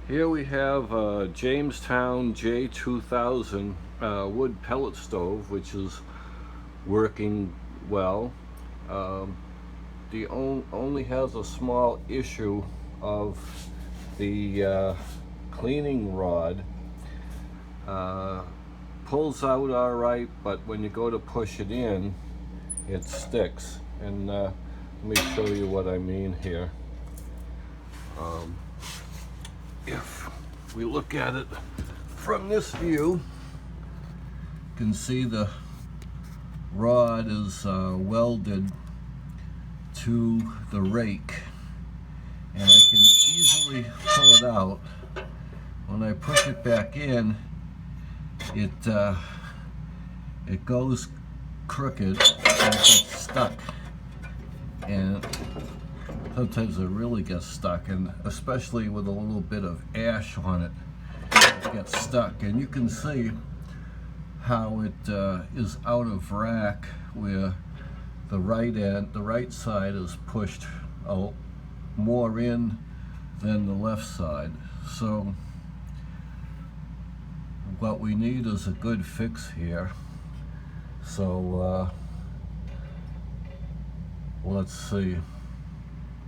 Here we have a Jamestown J2000 wood pellet stove, which is working well. The only has a small issue of the cleaning rod. Pulls out all right, but when you go to push it in, it sticks. And let me show you what I mean here. If we look at it from this view, you can see the rod is welded to the rake, and I can easily pull it out. When I push it back in, it goes crooked and it gets stuck, and sometimes it really gets stuck, and especially with a little bit of ash on it, it gets stuck. And you can see how it is out of rack, where the right side is pushed more in than the left side. So what we need is a good fix here. So let's see.